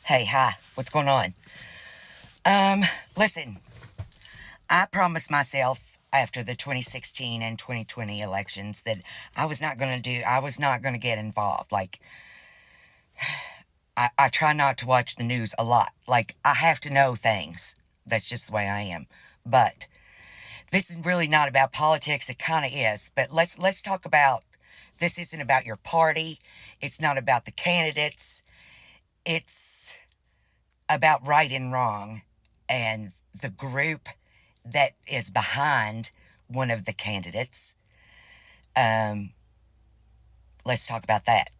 Hey, hi, what's going on? Listen, I promised myself after the 2016 and 2020 elections that I was not going to get involved. Like, I try not to watch the news a lot. Like, I have to know things. That's just the way I am. But this is really not about politics. It kind of is. But let's talk about this. Isn't about your party. It's not about the candidates. It's about right and wrong and the group that is behind one of the candidates. Um, let's talk about that.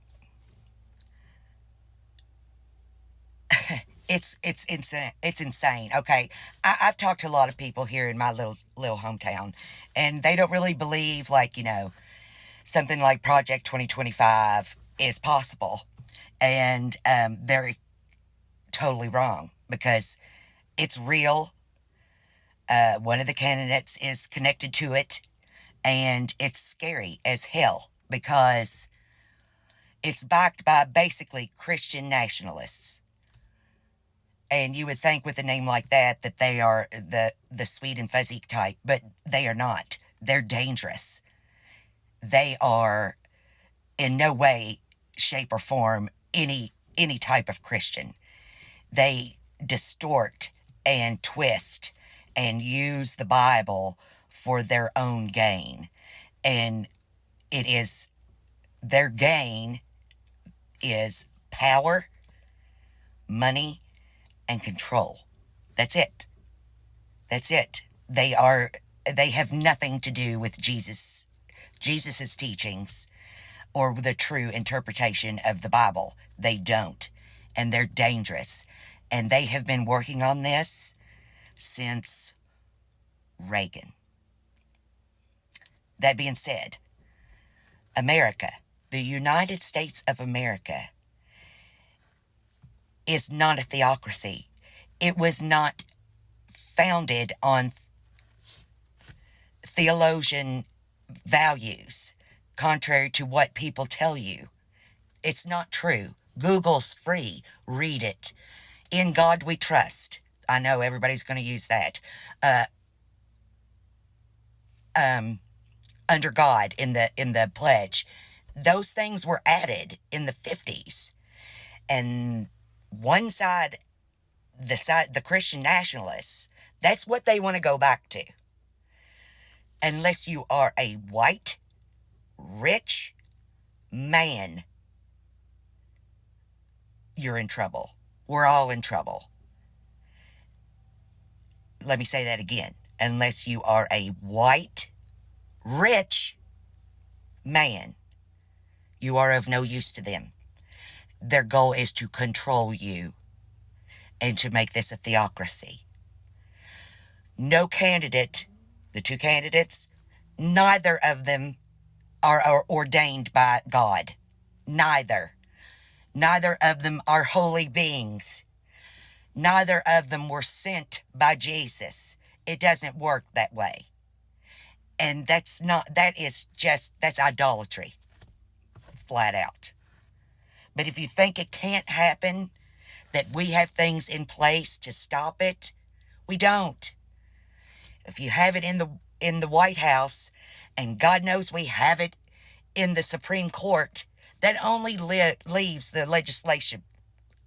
It's insane. It's insane. Okay, I've talked to a lot of people here in my little hometown, and they don't really believe something like Project 2025 is possible, and they're totally wrong because it's real. One of the candidates is connected to it, and it's scary as hell because it's backed by basically Christian nationalists. And you would think with a name like that they are the sweet and fuzzy type, but they are not. They're dangerous. They are in no way, shape, or form any type of Christian. They distort and twist and use the Bible for their own gain. And it is their gain is power, money, and control. That's it. That's it. They have nothing to do with Jesus's teachings or the true interpretation of the Bible. They don't. And they're dangerous. And they have been working on this since Reagan. That being said, America, the United States of America, is not a theocracy. It was not founded on theologian values, contrary to what people tell you. It's not true. Google's free. Read it. In God we trust. I know everybody's going to use that. Under God in the pledge. Those things were added in the 50s. And one side, the Christian nationalists, that's what they want to go back to. Unless you are a white, rich man, you're in trouble. We're all in trouble. Let me say that again. Unless you are a white, rich man, you are of no use to them. Their goal is to control you and to make this a theocracy. No candidate, the two candidates, neither of them are ordained by God. Neither. Neither of them are holy beings. Neither of them were sent by Jesus. It doesn't work that way. And that's idolatry. Flat out. But if you think it can't happen, that we have things in place to stop it, we don't. If you have it in the White House, and God knows we have it in the Supreme Court, that only leaves the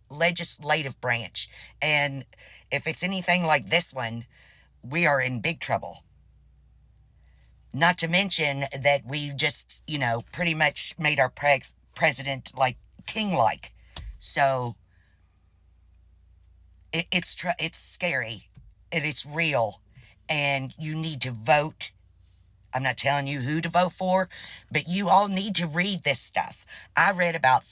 legislative branch. And if it's anything like this one, we are in big trouble. Not to mention that we just, pretty much made our president like king-like. So it's scary and it's real, and you need to vote. I'm not telling you who to vote for, but you all need to read this stuff. I read about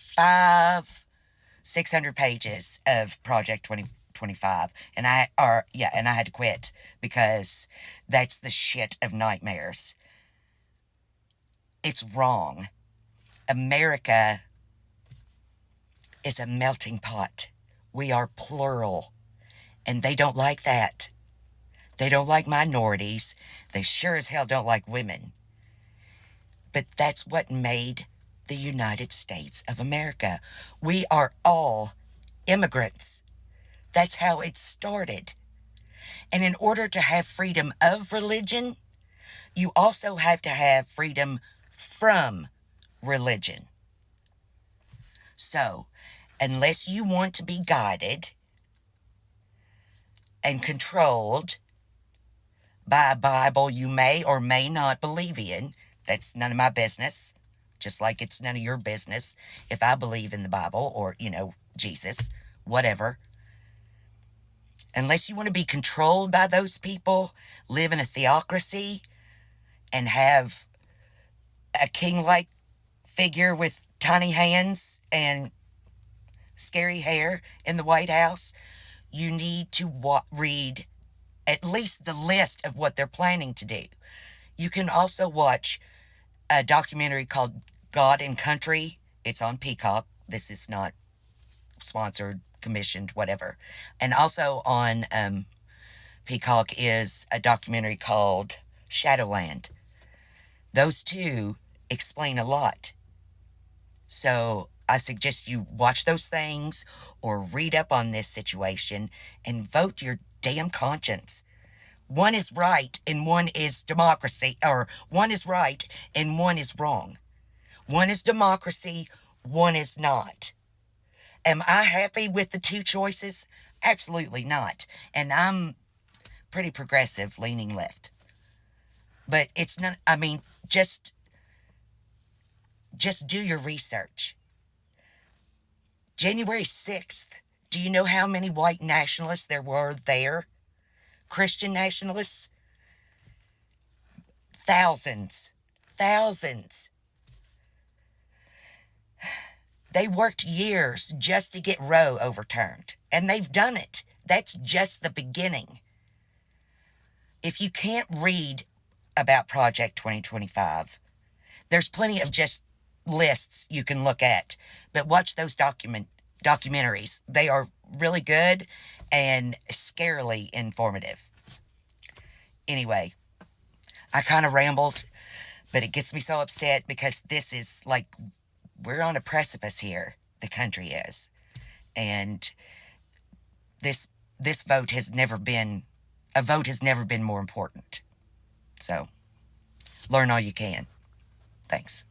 600 pages of Project 2025, and I had to quit because that's the shit of nightmares. It's wrong. America is a melting pot. We are plural, and they don't like that. They don't like minorities. They sure as hell don't like women. But that's what made the United States of America. We are all immigrants. That's how it started. And in order to have freedom of religion, you also have to have freedom from religion. So, unless you want to be guided and controlled by a Bible you may or may not believe in, that's none of my business. Just like it's none of your business if I believe in the Bible or, Jesus, whatever. Unless you want to be controlled by those people, live in a theocracy, and have a king-like figure with tiny hands and scary hair in the White House, you need to read at least the list of what they're planning to do. You can also watch a documentary called God and Country. It's on Peacock. This is not sponsored, commissioned, whatever. And also on Peacock is a documentary called Shadowland. Those two explain a lot. So I suggest you watch those things or read up on this situation and vote your damn conscience. One is right and one is democracy, or one is right and one is wrong. One is democracy, one is not. Am I happy with the two choices? Absolutely not. And I'm pretty progressive, leaning left. But it's not, just do your research. January 6th, do you know how many white nationalists there were there? Christian nationalists? Thousands. Thousands. They worked years just to get Roe overturned, and they've done it. That's just the beginning. If you can't read about Project 2025, there's plenty of just lists you can look at, but watch those documentaries. They are really good and scarily informative. Anyway, I kind of rambled, but it gets me so upset because this is like, we're on a precipice here. The country is. And this vote has never been more important. So, learn all you can. Thanks.